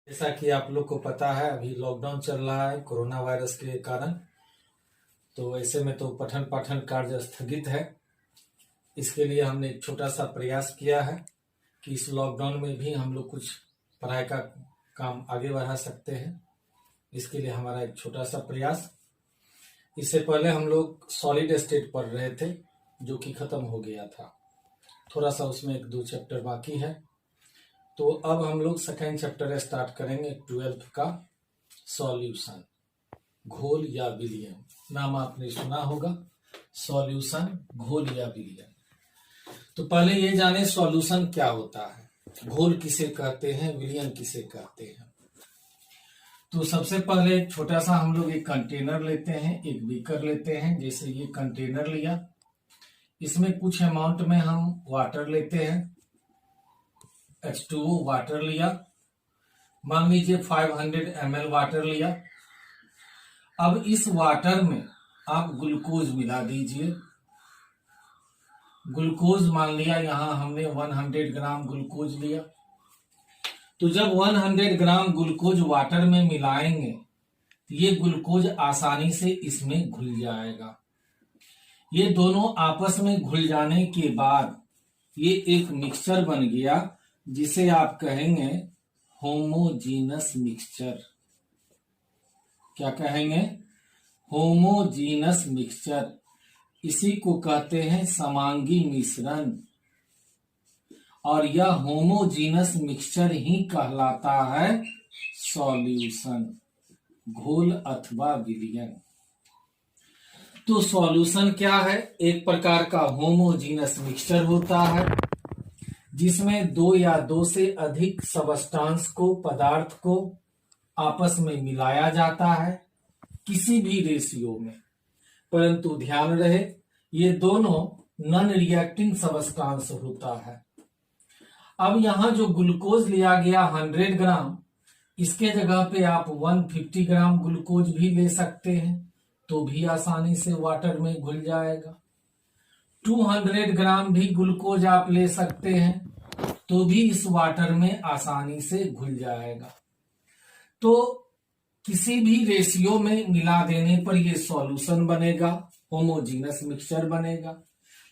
जैसा कि आप लोग को पता है, अभी लॉकडाउन चल रहा है कोरोना वायरस के कारण। तो ऐसे में तो पठन पाठन कार्य स्थगित है। इसके लिए हमने एक छोटा सा प्रयास किया है कि इस लॉकडाउन में भी हम लोग कुछ पढ़ाई का काम आगे बढ़ा सकते हैं। इसके लिए हमारा एक छोटा सा प्रयास। इससे पहले हम लोग सॉलिड स्टेट पढ़ रहे थे, जो कि खत्म हो गया था। थोड़ा सा उसमें एक दो चैप्टर बाकी है। तो अब हम लोग सेकेंड चैप्टर स्टार्ट करेंगे 12th का सॉल्यूशन, घोल या विलयन। नाम आपने सुना होगा, सॉल्यूशन, घोल या विलयन। तो पहले ये जाने सॉल्यूशन क्या होता है, घोल किसे कहते हैं, विलयन किसे कहते हैं। तो सबसे पहले एक छोटा सा हम लोग एक कंटेनर लेते हैं, एक बीकर लेते हैं। जैसे ये कंटेनर लिया, इसमें कुछ अमाउंट में हम वाटर लेते हैं, H2O वाटर लिया। मान लीजिए 500 ml वाटर लिया। अब इस वाटर में आप ग्लूकोज मिला दीजिए। ग्लूकोज मान लिया, यहां हमने 100 ग्राम ग्लूकोज लिया। तो जब 100 ग्राम ग्लूकोज वाटर में मिलाएंगे, ये ग्लूकोज आसानी से इसमें घुल जाएगा। ये दोनों आपस में घुल जाने के बाद ये एक मिक्सचर बन गया, जिसे आप कहेंगे होमोजीनस मिक्सचर। क्या कहेंगे? Homogeneous mixture. इसी को कहते हैं समांगी मिश्रण। और यह होमोजीनस मिक्सचर ही कहलाता है सॉल्यूशन, घोल अथवा विलयन। तो सॉल्यूशन क्या है? एक प्रकार का होमोजीनस मिक्सचर होता है, जिसमें दो या दो से अधिक सबस्टांस को, पदार्थ को आपस में मिलाया जाता है किसी भी रेशियो में। परंतु ध्यान रहे, ये दोनों नॉन रिएक्टिंग सबस्टांस होता है। अब यहां जो ग्लूकोज लिया गया 100 ग्राम, इसके जगह पे आप 150 ग्राम ग्लूकोज भी ले सकते हैं, तो भी आसानी से वाटर में घुल जाएगा। 200 ग्राम भी ग्लूकोज आप ले सकते हैं, तो भी इस वाटर में आसानी से घुल जाएगा। तो किसी भी रेशियो में मिला देने पर यह सॉल्यूशन बनेगा, होमोजीनस मिक्सचर बनेगा।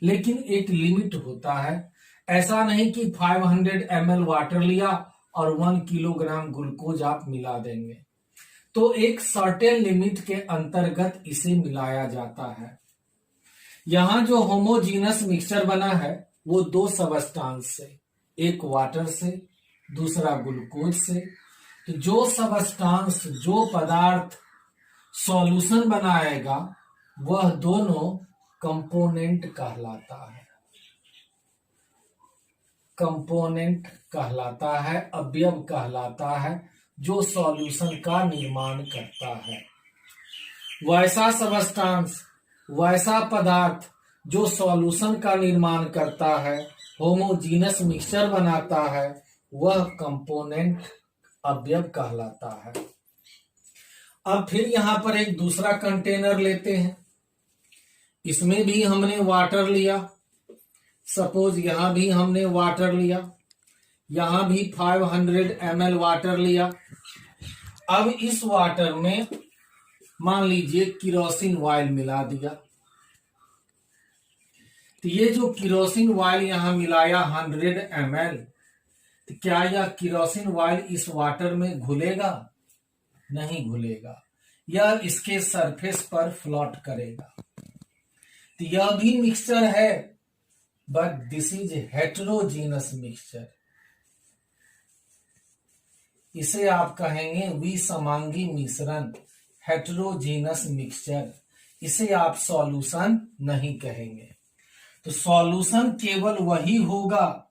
लेकिन एक लिमिट होता है। ऐसा नहीं कि 500 ml वाटर लिया और 1 किलोग्राम ग्लूकोज आप मिला देंगे। तो एक सर्टेन लिमिट के अंतर्गत इसे मिलाया जाता है। यहां जो होमोजीनस मिक्सचर बना है वो दो सबस्टांस से, एक वाटर से, दूसरा ग्लूकोज से। तो जो सबस्टांस, जो पदार्थ सॉल्यूशन बनाएगा, वह दोनों कंपोनेंट कहलाता है। कंपोनेंट कहलाता है, अवयव कहलाता है, जो सॉल्यूशन का निर्माण करता है। वैसा सबस्टांस, वैसा पदार्थ जो सॉल्यूशन का निर्माण करता है, होमोजीनस मिक्सचर बनाता है, वह कंपोनेंट, अवयव कहलाता है। अब फिर यहां पर एक दूसरा कंटेनर लेते हैं। इसमें भी हमने वाटर लिया। सपोज यहां भी हमने वाटर लिया, यहां भी 500 ml वाटर लिया। अब इस वाटर में मान लीजिए किरोसिन ऑयल मिला दिया। तो ये जो किरोसिन ऑयल यहां मिलाया 100 ml, तो क्या यह किरोसिन ऑयल इस वाटर में घुलेगा? नहीं घुलेगा। यह इसके सरफेस पर फ्लोट करेगा। तो यह भी मिक्सचर है, but this is heterogeneous mixture. इसे आप कहेंगे विसमांगी मिश्रण, हेटेरोजीनस मिक्सचर। इसे आप सॉल्यूशन नहीं कहेंगे। तो सॉल्यूशन केवल वही होगा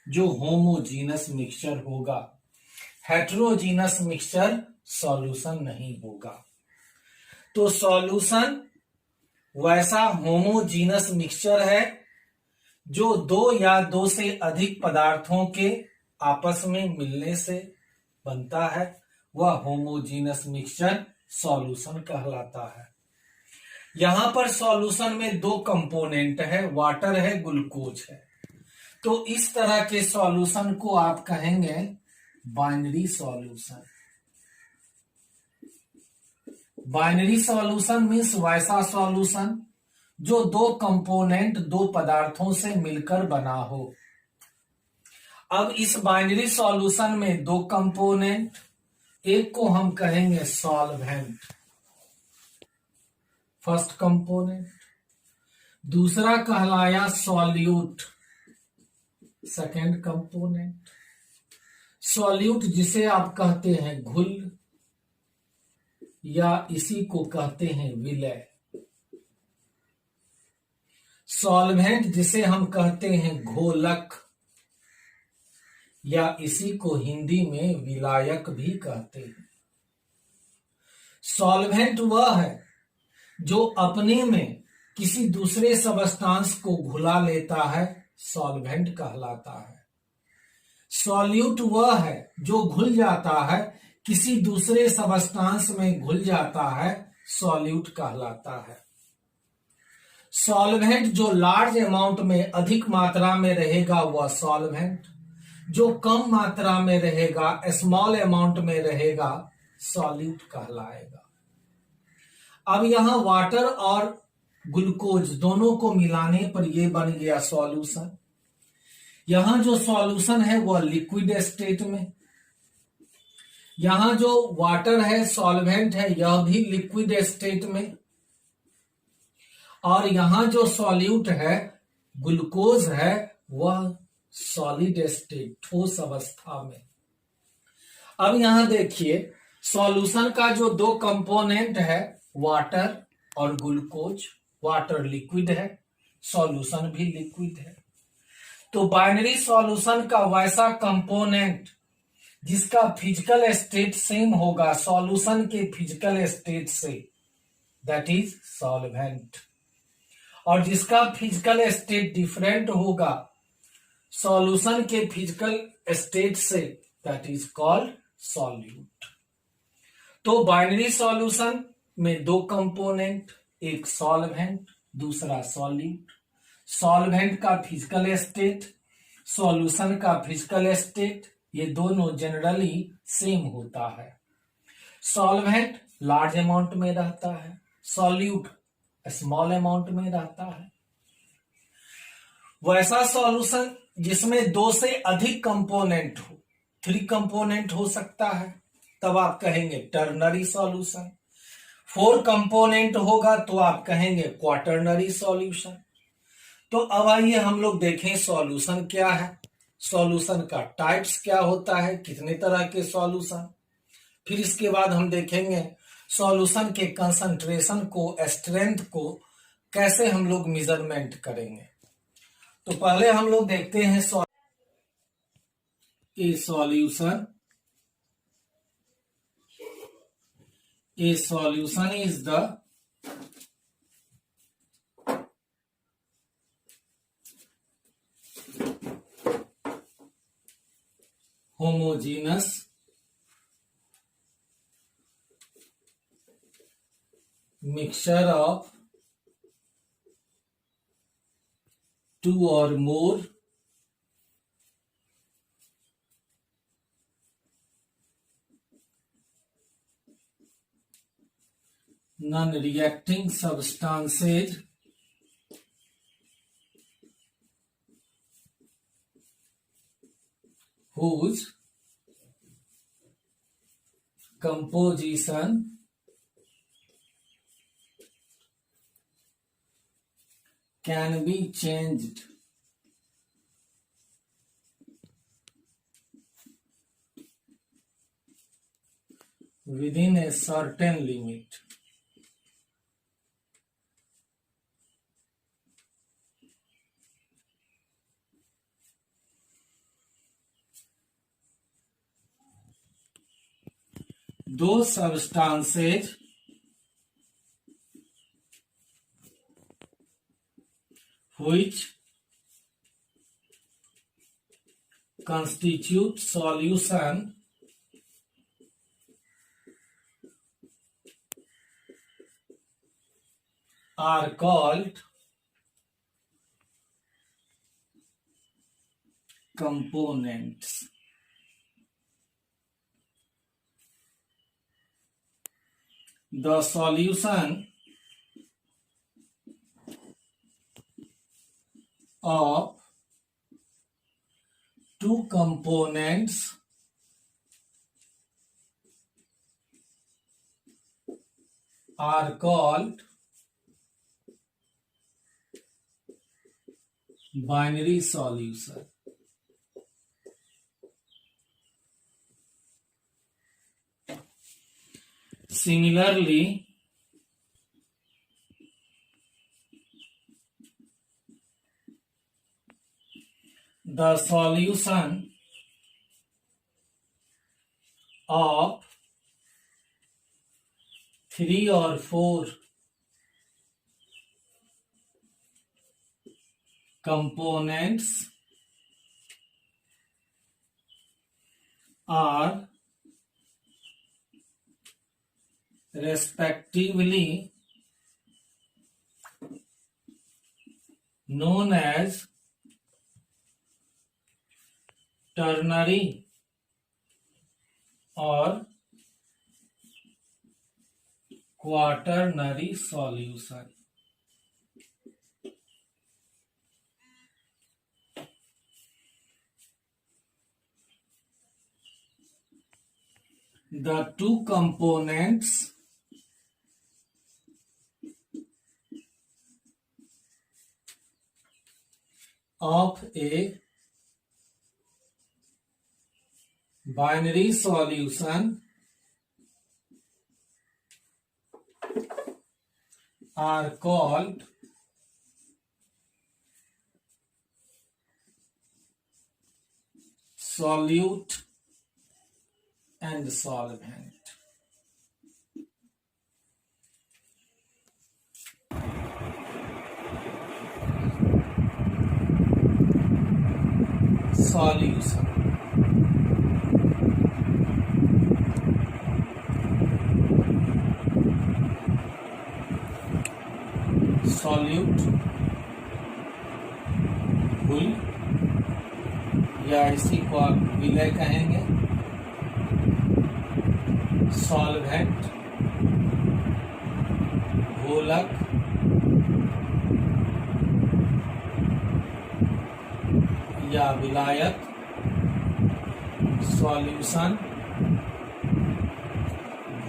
जो होमोजीनस मिक्सचर होगा। हेटेरोजीनस मिक्सचर सॉल्यूशन नहीं होगा। तो सॉल्यूशन वैसा होमोजीनस मिक्सचर है जो दो या दो से अधिक पदार्थों के आपस में मिलने से बनता है। वह होमोजीनस मिक्सचर सॉल्यूशन कहलाता है। यहां पर सॉल्यूशन में दो कंपोनेंट है, वाटर है, ग्लूकोज है। तो इस तरह के सॉल्यूशन को आप कहेंगे binary solution. Binary solution means वैसा सॉल्यूशन जो दो कंपोनेंट, दो पदार्थों से मिलकर बना हो। अब इस बाइनरी सॉल्यूशन में दो कंपोनेंट, एक को हम कहेंगे सॉल्वेंट, फर्स्ट कंपोनेंट, दूसरा कहलाया सॉल्यूट, सेकेंड कंपोनेंट। सॉल्यूट जिसे आप कहते हैं घुल या इसी को कहते हैं विलय। सॉल्वेंट जिसे हम कहते हैं घोलक या इसी को हिंदी में विलायक भी कहते हैं। सॉल्वेंट वह है जो अपने में किसी दूसरे सबस्टांस को घुला लेता है, सॉल्वेंट कहलाता है। सॉल्यूट वह है जो घुल जाता है, किसी दूसरे सबस्टांस में घुल जाता है, सॉल्यूट कहलाता है। सॉल्वेंट जो लार्ज अमाउंट में, अधिक मात्रा में रहेगा वह सॉल्वेंट, जो कम मात्रा में रहेगा, स्मॉल अमाउंट में रहेगा, सॉल्यूट कहलाएगा। अब यहां वाटर और ग्लूकोज दोनों को मिलाने पर यह बन गया सॉल्यूशन। यहां जो सॉल्यूशन है वह लिक्विड स्टेट में, यहां जो वाटर है सॉल्वेंट है यह भी लिक्विड स्टेट में, और यहां जो सॉल्यूट है ग्लूकोज है वह सॉलिड स्टेट, ठोस अवस्था में। अब यहां देखिए सॉल्यूशन का जो दो कंपोनेंट है वाटर और ग्लूकोज, वाटर लिक्विड है, सॉल्यूशन भी लिक्विड है। तो बाइनरी सॉल्यूशन का वैसा कंपोनेंट जिसका फिजिकल स्टेट सेम होगा सॉल्यूशन के फिजिकल स्टेट से, दैट इज सॉल्वेंट, और जिसका फिजिकल स्टेट डिफरेंट होगा सॉल्यूशन के फिजिकल स्टेट से, दैट इज कॉल्ड सॉल्यूट। तो बाइनरी सॉल्यूशन में दो कंपोनेंट, एक सॉल्वेंट दूसरा सॉल्यूट। सॉल्वेंट का फिजिकल स्टेट, सॉल्यूशन का फिजिकल स्टेट, ये दोनों जनरली सेम होता है। सॉल्वेंट लार्ज अमाउंट में रहता है, सॉल्यूट स्मॉल अमाउंट में रहता है। वैसा सॉल्यूशन जिसमें दो से अधिक कंपोनेंट हो, 3 कंपोनेंट हो सकता है, तब आप कहेंगे टर्नरी सॉल्यूशन। 4 कंपोनेंट होगा तो आप कहेंगे क्वाटर्नरी सॉल्यूशन। तो अब आइए हम लोग देखें सॉल्यूशन क्या है, सॉल्यूशन का टाइप्स क्या होता है, कितने तरह के सॉल्यूशन। फिर इसके बाद हम देखेंगे सॉल्यूशन के कंसंट्रेशन को, स्ट्रेंथ को कैसे हम लोग मेजरमेंट करेंगे। तो पहले हम लोग देखते हैं A solution is the homogeneous mixture of two or more non-reacting substances whose composition can be changed within a certain limit. Those substances which constitute solution are called components. The solution of two components are called binary solution. Similarly, the solution of 3 or 4 components are respectively known as ternary or quaternary solution. The two components of a binary solution are called solute and solvent. Solution. Solute घुल या इसी को आप विलय कहेंगे, solvent घोलक या विलायक, solution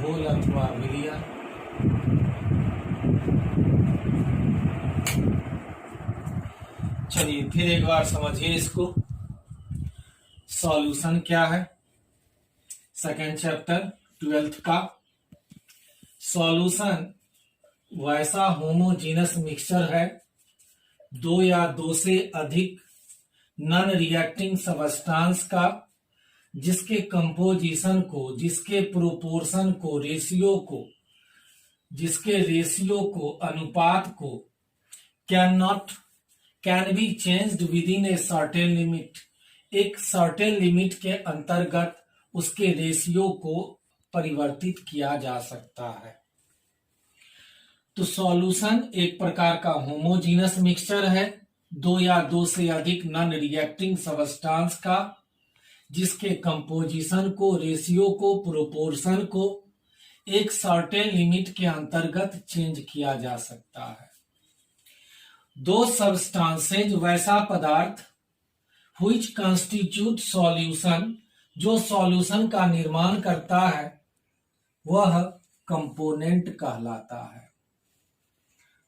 घोल अथवा विलय। चलिए फिर एक बार समझिए इसको। सॉल्यूशन क्या है? सेकेंड चैप्टर 12th का। सॉल्यूशन वैसा होमोजीनस मिक्सचर है, दो या दो से अधिक नॉन रिएक्टिंग सबस्टांस का, जिसके कंपोजिशन को, जिसके प्रोपोर्शन को, जिसके रेशियो को, अनुपात को can be changed with in a certain limit, एक सर्टेन लिमिट के अंतर्गत उसके रेशियो को परिवर्तित किया जा सकता है। तो सॉल्यूशन एक प्रकार का होमोजीनस मिक्सचर है, दो या दो से अधिक नॉन रिएक्टिंग सबस्टांस का, जिसके कंपोजिशन को, रेशियो को, प्रोपोर्शन को एक सर्टेन लिमिट के अंतर्गत चेंज किया जा सकता है। दो सबस्टांसेज वैसा पदार्थ व्हिच कंस्टिट्यूट सॉल्यूशन, जो सॉल्यूशन का निर्माण करता है, वह कंपोनेंट कहलाता है।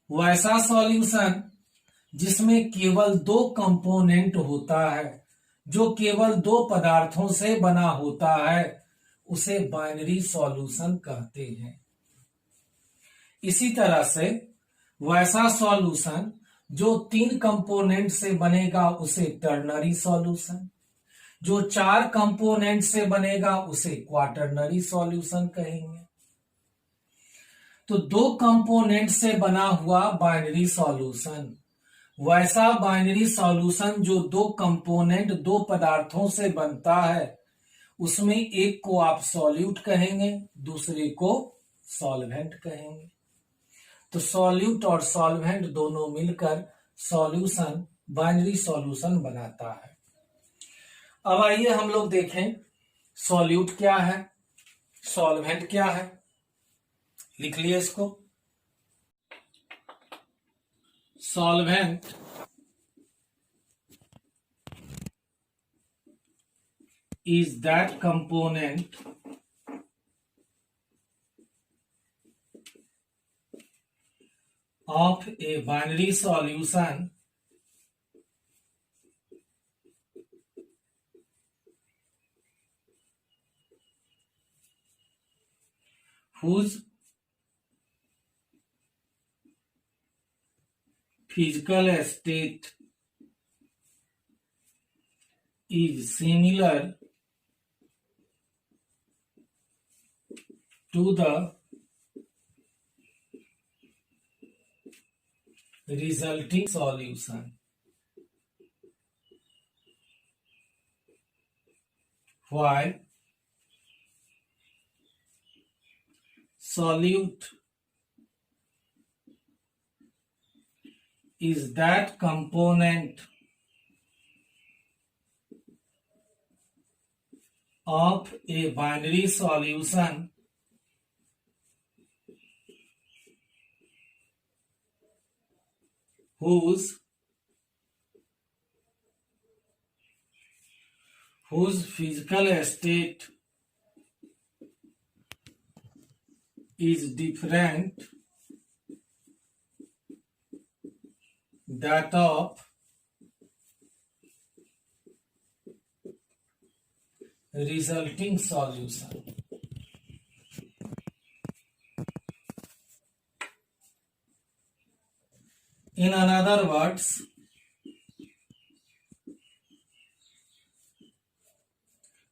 वैसा सॉल्यूशन जिसमें केवल दो कंपोनेंट होता है, जो केवल दो पदार्थों से बना होता है, उसे बाइनरी सॉल्यूशन कहते हैं। इसी तरह से वैसा सॉल्यूशन जो तीन कंपोनेंट से बनेगा उसे टर्नरी सॉल्यूशन, जो चार कंपोनेंट से बनेगा उसे क्वाटरनरी सॉल्यूशन कहेंगे। तो दो कंपोनेंट से बना हुआ बाइनरी सॉल्यूशन, वैसा बाइनरी सॉल्यूशन जो दो कंपोनेंट, दो पदार्थों से बनता है, उसमें एक को आप सॉल्यूट कहेंगे, दूसरे को सॉल्वेंट कहेंगे। तो सॉल्यूट और सॉल्वेंट दोनों मिलकर सॉल्यूशन, बाइनरी सॉल्यूशन बनाता है। अब आइए हम लोग देखें सॉल्यूट क्या है, सॉल्वेंट क्या है। लिख लिया इसको। Solvent is that component of a binary solution whose physical state is similar to the resulting solution, while solute is that component of a binary solution whose physical state is different that of resulting solution. In other words,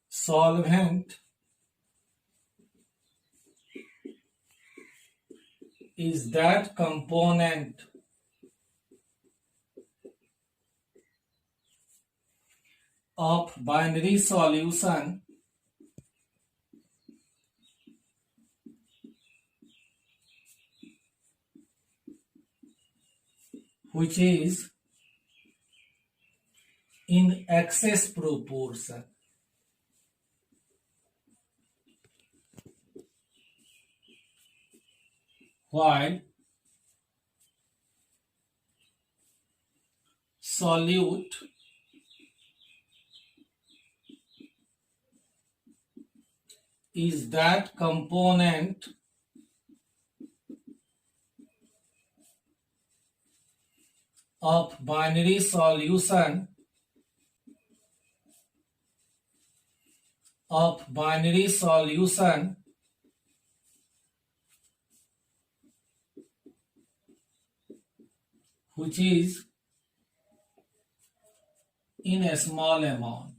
solvent is that component of binary solution which is in excess proportion. While solute is that component of binary solution which is in a small amount.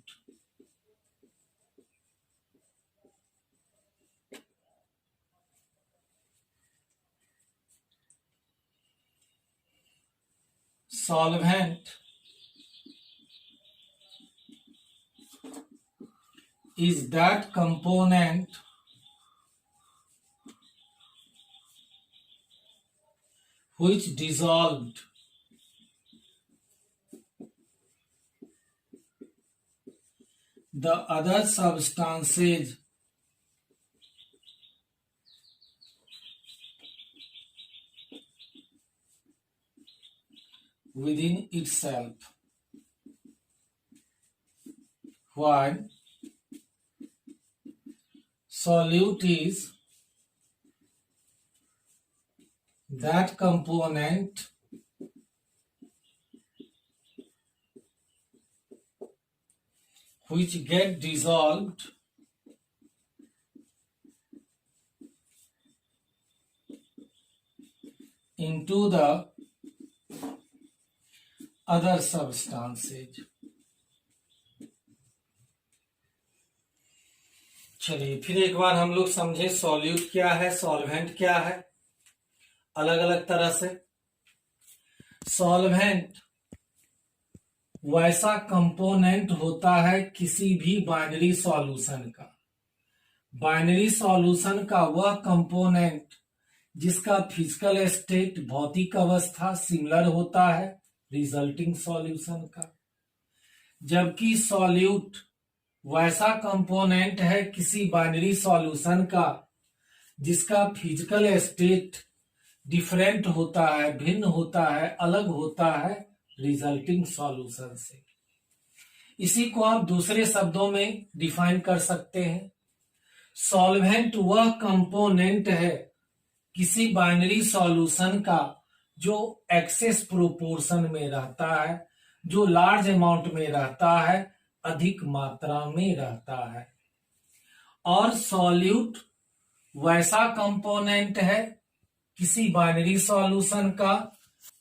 Solvent is that component which dissolved the other substances within itself, while solute is that component which get dissolved into the other substances. चलिए फिर एक बार हम लोग समझे solute क्या है, solvent क्या है, अलग अलग तरह से। सॉल्वेंट वैसा कंपोनेंट होता है किसी भी बाइनरी सॉल्यूशन का। बाइनरी सॉल्यूशन का वह कंपोनेंट जिसका फिजिकल स्टेट, भौतिक अवस्था सिमिलर होता है रिजल्टिंग सॉल्यूशन का। जबकि सॉल्यूट वैसा कंपोनेंट है किसी बाइनरी सॉल्यूशन का जिसका फिजिकल स्टेट डिफरेंट होता है, भिन्न होता है, अलग होता है रिजल्टिंग सॉल्यूशन से। इसी को आप दूसरे शब्दों में डिफाइन कर सकते हैं। सॉल्वेंट वह कंपोनेंट है किसी बाइनरी सॉल्यूशन का जो एक्सेस प्रोपोर्शन में रहता है, जो लार्ज अमाउंट में रहता है, अधिक मात्रा में रहता है। और सॉल्यूट वैसा कंपोनेंट है किसी बाइनरी सॉल्यूशन का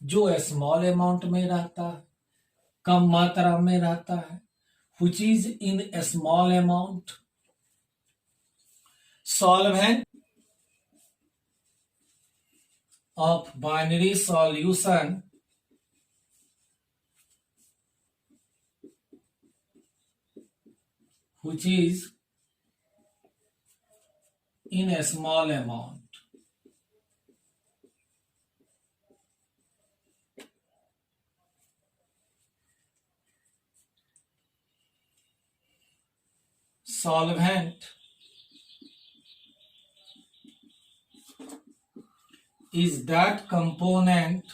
जो स्मॉल अमाउंट में रहता है, कम मात्रा में रहता है, which is in a small amount. Solvent of binary solution which is in a small amount. Solvent is that component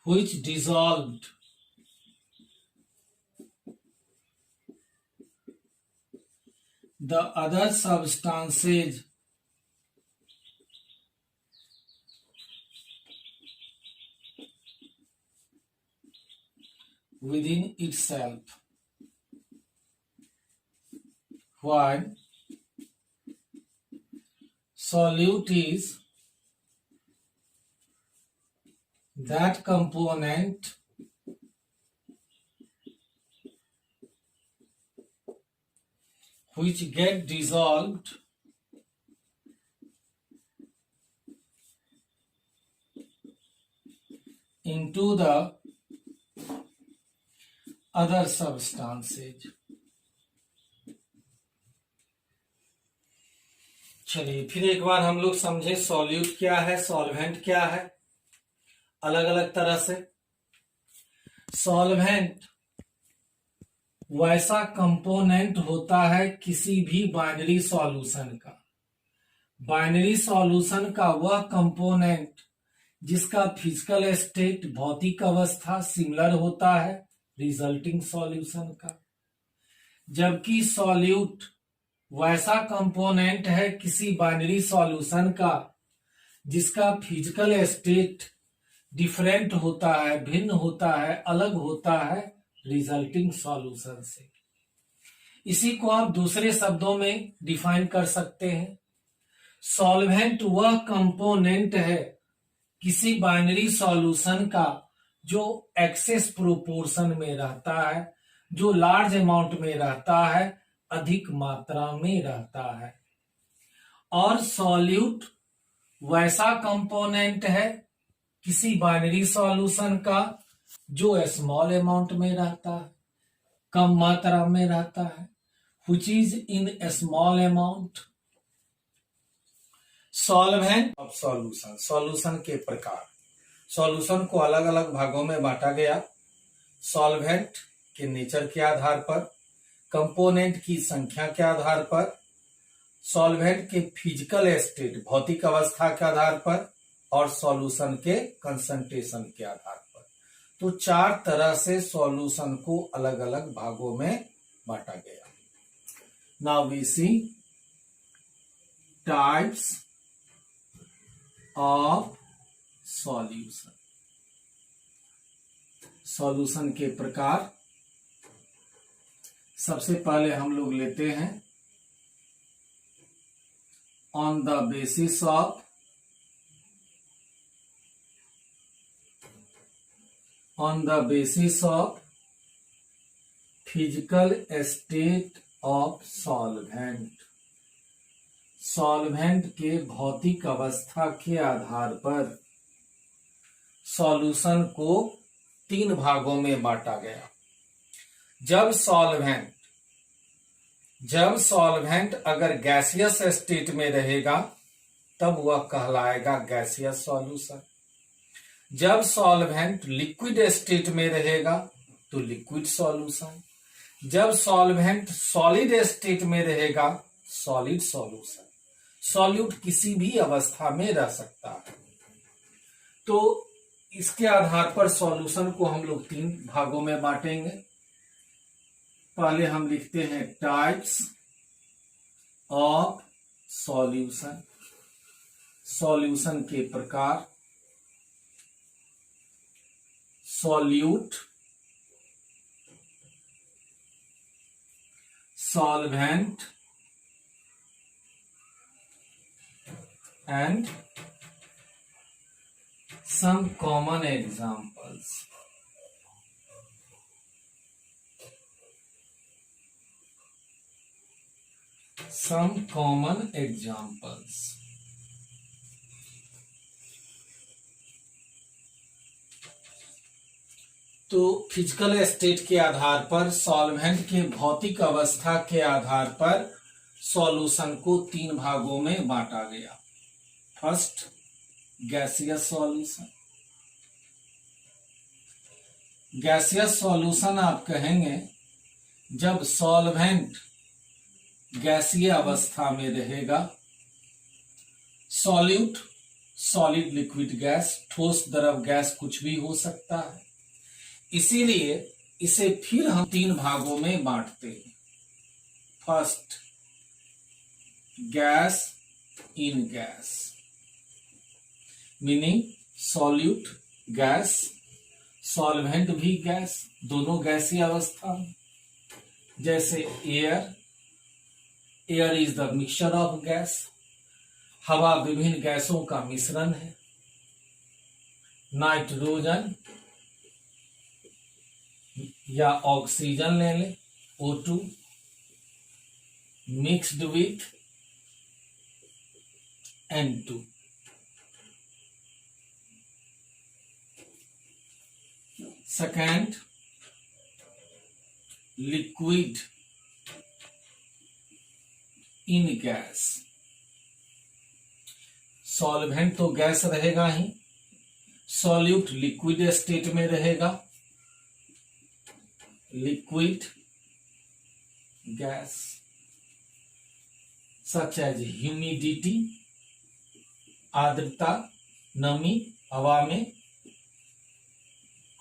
which dissolved the other substances within itself, while solute is that component which get dissolved into the other substances. चलिए फिर एक बार हम लोग समझे solute क्या है, solvent क्या है, अलग अलग तरह से। सॉल्वेंट वैसा कंपोनेंट होता है किसी भी बाइनरी सॉल्यूशन का। बाइनरी सॉल्यूशन का वह कंपोनेंट जिसका फिजिकल स्टेट, भौतिक अवस्था सिमिलर होता है रिजल्टिंग सॉल्यूशन का। जबकि सॉल्यूट वैसा कंपोनेंट है किसी बाइनरी सॉल्यूशन का जिसका फिजिकल स्टेट डिफरेंट होता है, भिन्न होता है, अलग होता है रिजल्टिंग सॉल्यूशन से। इसी को आप दूसरे शब्दों में डिफाइन कर सकते हैं। सॉल्वेंट वह कंपोनेंट है किसी बाइनरी सॉल्यूशन का जो एक्सेस प्रोपोर्शन में रहता है, जो लार्ज अमाउंट में रहता है, अधिक मात्रा में रहता है। और सॉल्यूट वैसा कंपोनेंट है किसी बाइनरी सॉल्यूशन का जो स्मॉल अमाउंट में रहता है, कम मात्रा में रहता है, which is in a small amount. Solvent of solution, solution के प्रकार। सॉल्यूशन को अलग अलग भागों में बांटा गया। सॉल्वेंट के नेचर के आधार पर, कंपोनेंट की संख्या के आधार पर, सॉल्वेंट के फिजिकल स्टेट, भौतिक अवस्था के आधार पर, और सॉल्यूशन के कंसंट्रेशन के आधार पर। तो 4 तरह से सॉल्यूशन को अलग अलग भागों में बांटा गया। Now we see types of solution. Solution के प्रकार। सबसे पहले हम लोग लेते हैं on the basis of physical state of solvent. Solvent के भौतिक अवस्था के आधार पर सॉल्यूशन को 3 भागों में बांटा गया। जब सॉल्वेंट अगर गैसियस स्टेट में रहेगा तब वह कहलाएगा गैसियस सॉल्यूशन। जब सॉल्वेंट लिक्विड स्टेट में रहेगा तो लिक्विड सॉल्यूशन। जब सॉल्वेंट सॉलिड स्टेट में रहेगा, सॉलिड सॉल्यूशन, सॉल्यूट किसी भी अवस्था में रह सकता है। तो इसके आधार पर सॉल्यूशन को हम लोग 3 भागों में बांटेंगे। पहले हम लिखते हैं टाइप्स ऑफ सॉल्यूशन, सॉल्यूशन के प्रकार, solute, solvent and some common examples. Some common examples. तो फिजिकल स्टेट के आधार पर, सॉल्वेंट के भौतिक अवस्था के आधार पर सॉल्यूशन को 3 भागों में बांटा गया। First, gaseous solution. Gaseous solution आप कहेंगे जब सॉल्वेंट गैसीय अवस्था में रहेगा। सॉल्यूट, सॉलिड लिक्विड गैस, ठोस द्रव गैस कुछ भी हो सकता है। इसीलिए इसे फिर हम 3 भागों में बांटते हैं। First, gas in gas, meaning solute gas, solvent भी गैस, दोनों गैसीय अवस्था में। जैसे air, air is the mixture of gas, हवा विभिन्न गैसों का मिश्रण है। नाइट्रोजन या ऑक्सीजन ले लें, O2 mixed with N2। Second, liquid in gas. Solvent तो गैस रहेगा ही, सॉल्यूट लिक्विड स्टेट में रहेगा, liquid gas such as humidity, आर्द्रता, नमी हवा में,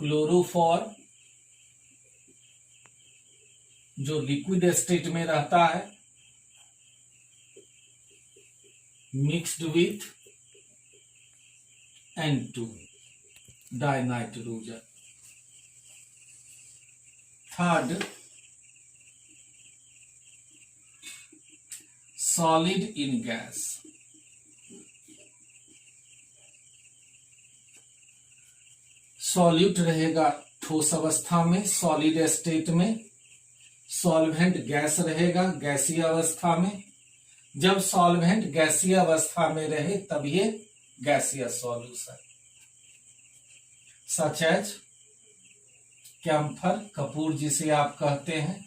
क्लोरोफॉर जो लिक्विड स्टेट में रहता है, mixed with N2 dinitrogen. Third, solid in gas. Solute रहेगा ठोस अवस्था में, सॉलिड स्टेट में, सॉल्वेंट गैस रहेगा गैसीय अवस्था में। जब सॉल्वेंट गैसीय अवस्था में रहे तब ये गैसीय सॉल्यूशन, सच एज कैम्फर, कपूर जिसे आप कहते हैं,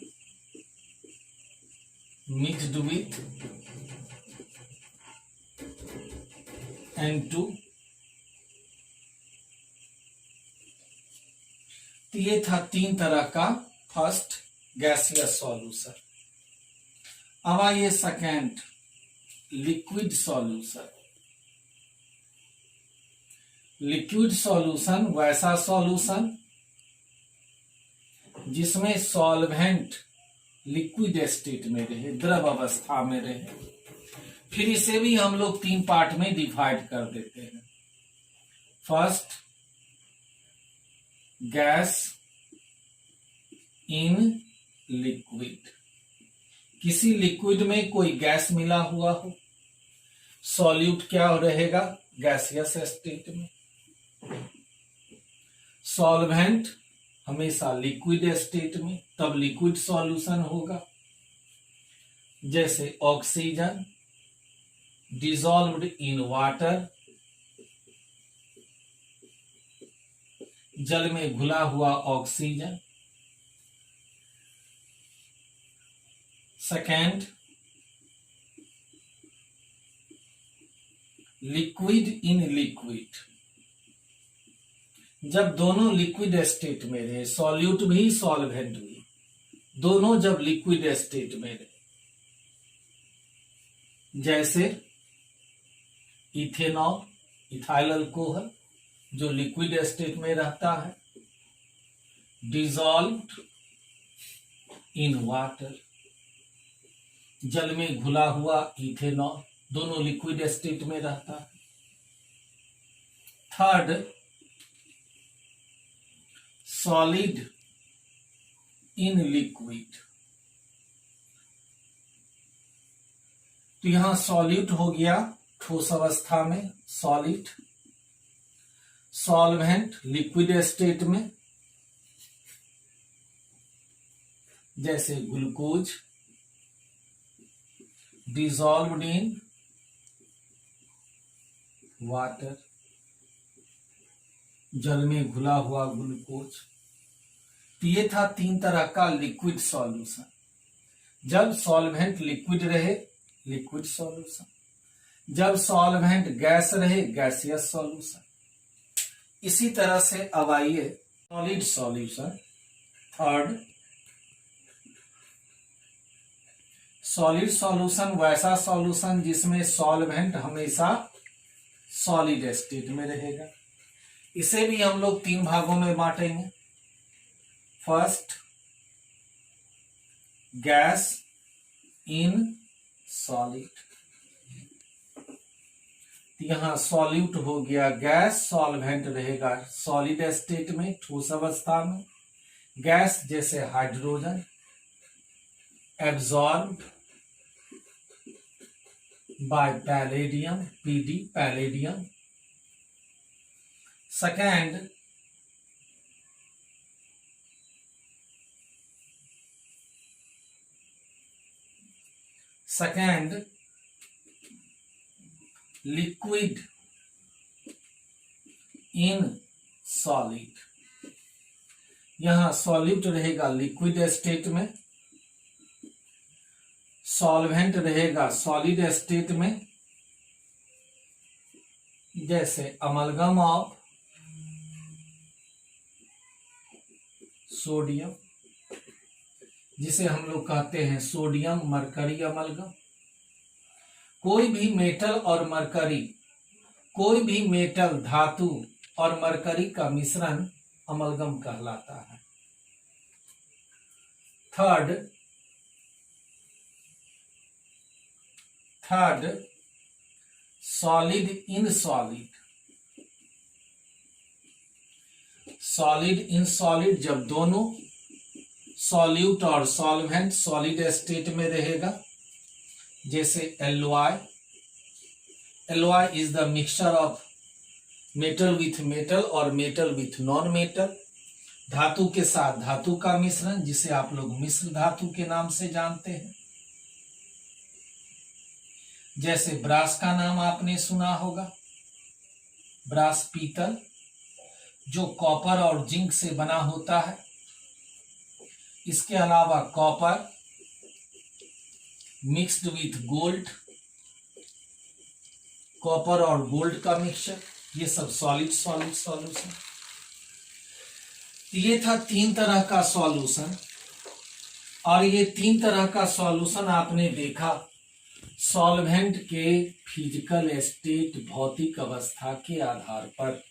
मिक्स्ड विथ N2। तो ये था 3 तरह का फर्स्ट गैसियस सॉल्यूशन। अब आइए second, liquid solution. Liquid solution वैसा सॉल्यूशन जिसमें सॉल्वेंट लिक्विड स्टेट में रहे, द्रव अवस्था में रहे। फिर इसे भी हम लोग 3 पार्ट में डिवाइड कर देते हैं। फर्स्ट, गैस इन लिक्विड, किसी लिक्विड में कोई गैस मिला हुआ हो, सॉल्यूट क्या रहेगा, गैसियस स्टेट में। सॉल्वेंट हमेशा लिक्विड स्टेट में, तब लिक्विड सॉल्यूशन होगा। जैसे ऑक्सीजन डिसॉल्व्ड इन वाटर, जल में घुला हुआ oxygen. Second, liquid in liquid, जब दोनों लिक्विड स्टेट में रहे, सॉल्यूट भी सॉल्वेंट भी, दोनों जब लिक्विड स्टेट में रहे, जैसे इथेनॉल, इथाइल अल्कोहल जो लिक्विड स्टेट में रहता है, डिजॉल्व्ड इन वाटर, जल में घुला हुआ इथेनॉल, दोनों लिक्विड स्टेट में रहता है। थर्ड, सॉलिड इन लिक्विड, तो यहां सॉल्यूट हो गया ठोस अवस्था में, सॉलिड, सॉल्वेंट लिक्विड स्टेट में, जैसे ग्लूकोज, डिसॉल्व्ड इन वाटर, जल में घुला हुआ ग्लूकोज। तो ये था 3 तरह का लिक्विड सॉल्यूशन। जब सॉल्वेंट लिक्विड रहे, लिक्विड सॉल्यूशन, जब सॉल्वेंट गैस रहे, गैसियस सॉल्यूशन। इसी तरह से अब आइए solid solution. Third, solid solution वैसा सॉल्यूशन जिसमें सॉल्वेंट हमेशा सॉलिड स्टेट में रहेगा। इसे भी हम लोग 3 भागों में बांटेंगे। फर्स्ट, गैस इन सॉलिड, यहां सॉल्यूट हो गया गैस, सॉल्वेंट रहेगा सॉलिड स्टेट में, ठोस अवस्था में। गैस जैसे hydrogen, absorbed bye palladium, PD, palladium. Second, liquid in solid, यहां सॉल्यूट रहेगा लिक्विड स्टेट में, सॉल्वेंट रहेगा सॉलिड स्टेट में, जैसे अमलगम ऑफ सोडियम, जिसे हम लोग कहते हैं सोडियम मरकरी अमलगम। कोई भी मेटल और मरकरी, कोई भी मेटल धातु और मरकरी का मिश्रण अमलगम कहलाता है। Third, solid in solid, solid in solid जब दोनों सॉल्यूट और सॉल्वेंट सॉलिड स्टेट में रहेगा, जैसे LOI. LOI is the mixture of metal with metal और मेटल विथ नॉन मेटल, धातु के साथ धातु का मिश्रण, जिसे आप लोग मिश्र धातु के नाम से जानते हैं। जैसे ब्रास का नाम आपने सुना होगा, ब्रास पीतल जो कॉपर और जिंक से बना होता है। इसके अलावा copper mixed with gold, copper और गोल्ड का मिक्सचर, ये सब सॉलिड सॉल्यूशन। ये था 3 तरह का सॉल्यूशन, और ये 3 तरह का सॉल्यूशन आपने देखा सॉल्वेंट के फिजिकल स्टेट, भौतिक अवस्था के आधार पर।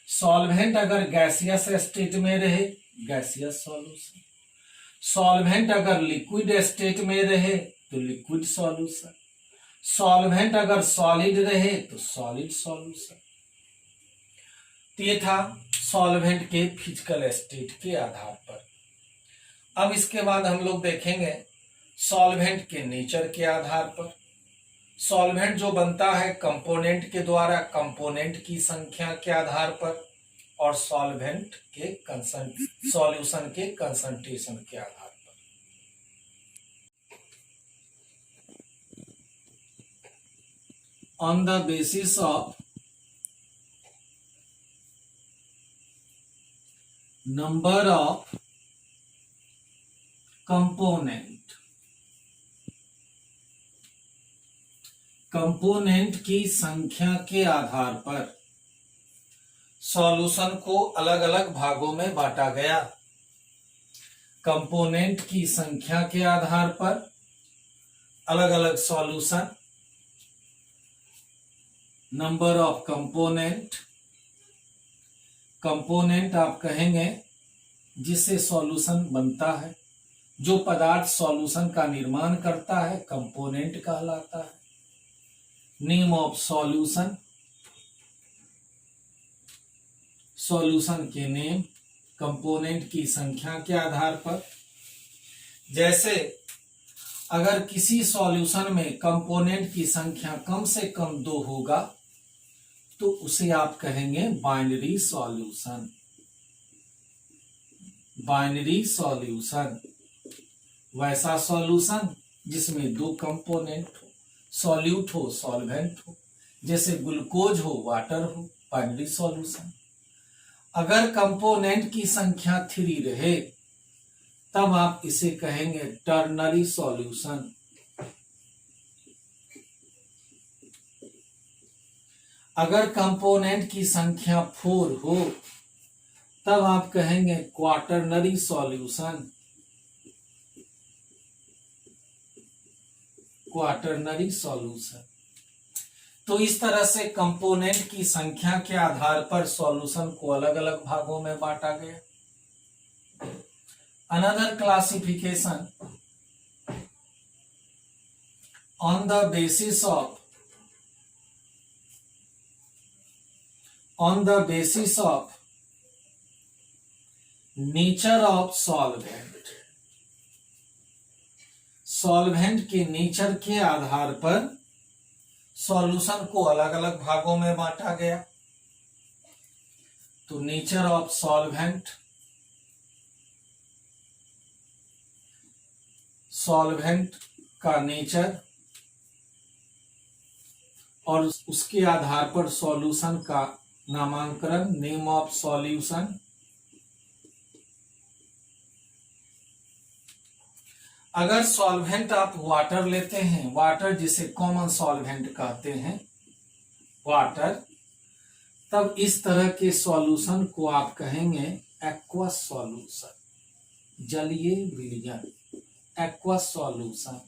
सॉल्वेंट अगर गैसियस स्टेट में रहे, गैसियस सॉल्यूशन, सॉल्वेंट अगर लिक्विड स्टेट में रहे तो लिक्विड सॉल्यूशन, सॉल्वेंट अगर सॉलिड रहे तो सॉलिड सॉल्यूशन। तो ये था सॉल्वेंट के फिजिकल स्टेट के आधार पर। अब इसके बाद हम लोग देखेंगे सॉल्वेंट के नेचर के आधार पर। सॉल्वेंट जो बनता है कंपोनेंट के द्वारा, कंपोनेंट की संख्या के आधार पर, और सॉल्वेंट के सॉल्यूशन के कंसंट्रेशन के आधार पर। On the basis of number of component, component की संख्या के आधार पर सॉल्यूशन को अलग अलग भागों में बांटा गया। कंपोनेंट की संख्या के आधार पर अलग अलग solution, number of component. Component आप कहेंगे जिससे सॉल्यूशन बनता है, जो पदार्थ सॉल्यूशन का निर्माण करता है कंपोनेंट कहलाता है। नेम ऑफ सॉल्यूशन, सॉल्यूशन के नेम कंपोनेंट की संख्या के आधार पर। जैसे अगर किसी सॉल्यूशन में कंपोनेंट की संख्या कम से कम 2 होगा तो उसे आप कहेंगे बाइनरी सॉल्यूशन। बाइनरी सॉल्यूशन वैसा सॉल्यूशन जिसमें 2 कंपोनेंट हो, सॉल्यूट हो सॉल्वेंट हो, जैसे ग्लूकोज हो वाटर हो, बाइनरी सॉल्यूशन। अगर कंपोनेंट की संख्या 3 रहे तब आप इसे कहेंगे टर्नरी सॉल्यूशन। अगर कंपोनेंट की संख्या 4 हो तब आप कहेंगे क्वाटरनरी सॉल्यूशन। Quaternary solution. तो इस तरह से कंपोनेंट की संख्या के आधार पर सॉल्यूशन को अलग अलग भागों में बांटा गया। Another classification on the basis of nature of solvent। Solvent के नेचर के आधार पर सॉल्यूशन को अलग अलग भागों में बांटा गया। तो नेचर ऑफ सॉल्वेंट, सॉल्वेंट का नेचर और उसके आधार पर सॉल्यूशन का नामांकन, नेम ऑफ सॉल्यूशन। अगर सॉल्वेंट आप वाटर लेते हैं, वाटर जिसे कॉमन सॉल्वेंट कहते हैं वाटर, तब इस तरह के सॉल्यूशन को आप कहेंगे एक्वस सॉल्यूशन, जलीय विलयन, एक्वस सॉल्यूशन।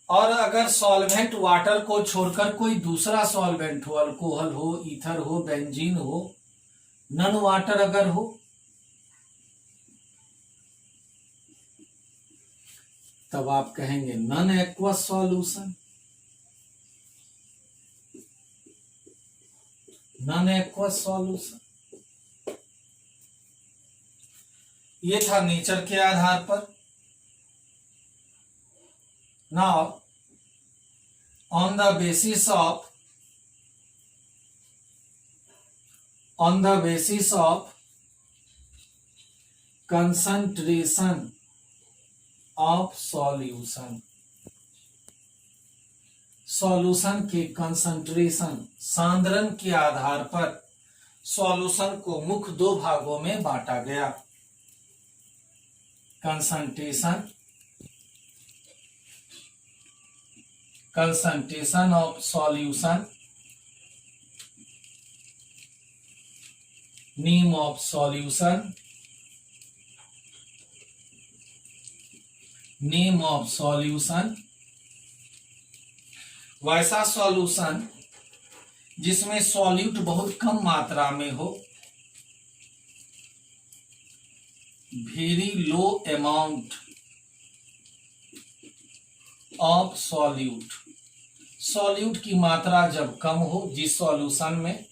और अगर सॉल्वेंट वाटर को छोड़कर कोई दूसरा सॉल्वेंट हो, अल्कोहल हो, ईथर हो, बेंजीन हो, नॉन वाटर अगर हो, तब आप कहेंगे non aqueous solution. Non aqueous solution. ये था नेचर के आधार पर। Now on the basis of concentration of solution, solution के कंसंट्रेशन, सांद्रण के आधार पर सॉल्यूशन को मुख्य 2 भागों में बांटा गया। Concentration of solution, name of solution, name of solution. वैसा सॉल्यूशन जिसमें सॉल्यूट बहुत कम मात्रा में हो, very low amount of solute. Solute की मात्रा जब कम हो जिस सॉल्यूशन में,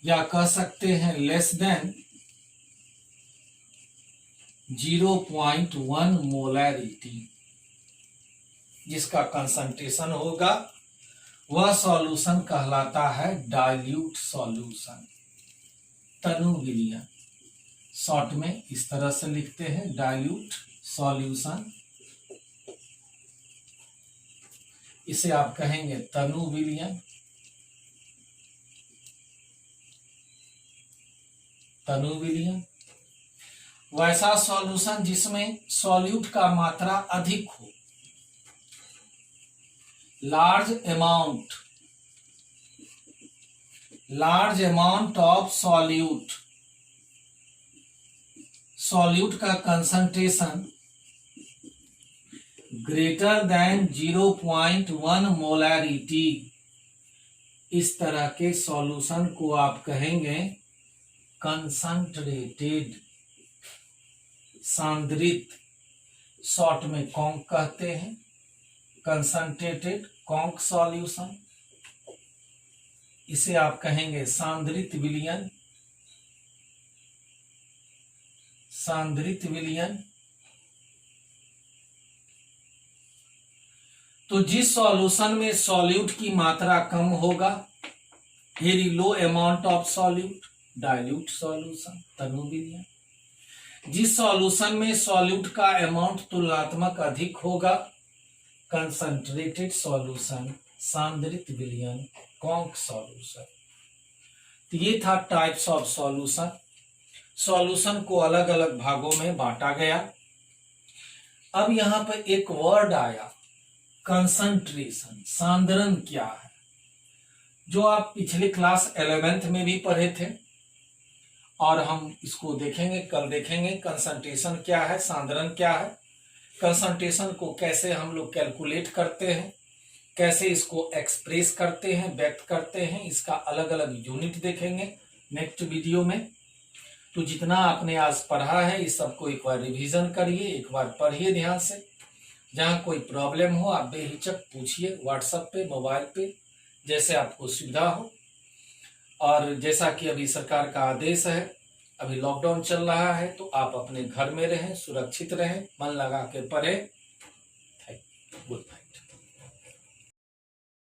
या कह सकते हैं लेस देन 0.1 मोलैरिटी, जिसका कंसंट्रेशन होगा वह सॉल्यूशन कहलाता है डाइल्यूट सॉल्यूशन, तनु विलयन। शॉर्ट में इस तरह से लिखते हैं डाइल्यूट सॉल्यूशन। इसे आप कहेंगे तनु विलयन, तनु विलयन। वैसा सॉल्यूशन जिसमें सॉल्यूट का मात्रा अधिक हो, large amount of solute solute का कंसंट्रेशन ग्रेटर देन 0.1 मोलैरिटी, इस तरह के सॉल्यूशन को आप कहेंगे कंसंट्रेटेड, सांद्रित, शॉर्ट में कॉन्क कहते हैं, कंसंट्रेटेड कॉन्क सॉल्यूशन। इसे आप कहेंगे सांद्रित विलयन, सांद्रित विलयन। तो जिस सॉल्यूशन में सॉल्यूट की मात्रा कम होगा, very low amount of solute, dilute solution, तनु विलयन। जिस सॉल्यूशन में सॉल्यूट का अमाउंट तुलनात्मक अधिक होगा, कंसंट्रेटेड सॉल्यूशन, सांद्रित विलयन, कॉन्क सॉल्यूशन। तो ये था टाइप्स ऑफ सॉल्यूशन। सॉल्यूशन को अलग अलग भागों में बांटा गया। अब यहां पर एक वर्ड आया कंसंट्रेशन, सांद्रण क्या है, जो आप पिछले क्लास 11th में भी पढ़े थे और हम इसको देखेंगे, कल देखेंगे कंसंट्रेशन क्या है, सांद्रण क्या है, कंसंट्रेशन को कैसे हम लोग कैलकुलेट करते हैं, कैसे इसको एक्सप्रेस करते हैं, व्यक्त करते हैं, इसका अलग अलग यूनिट देखेंगे नेक्स्ट वीडियो में। तो जितना आपने आज पढ़ा है इस सबको एक बार रिवीजन करिए, एक बार पढ़िए ध्यान से। जहां कोई प्रॉब्लम हो आप बेहिचक पूछिए, व्हाट्सएप पे, मोबाइल पे, जैसे आपको सुविधा हो। और जैसा कि अभी सरकार का आदेश है, अभी लॉकडाउन चल रहा है, तो आप अपने घर में रहें, सुरक्षित रहें, मन लगा के पढ़ें। Good night.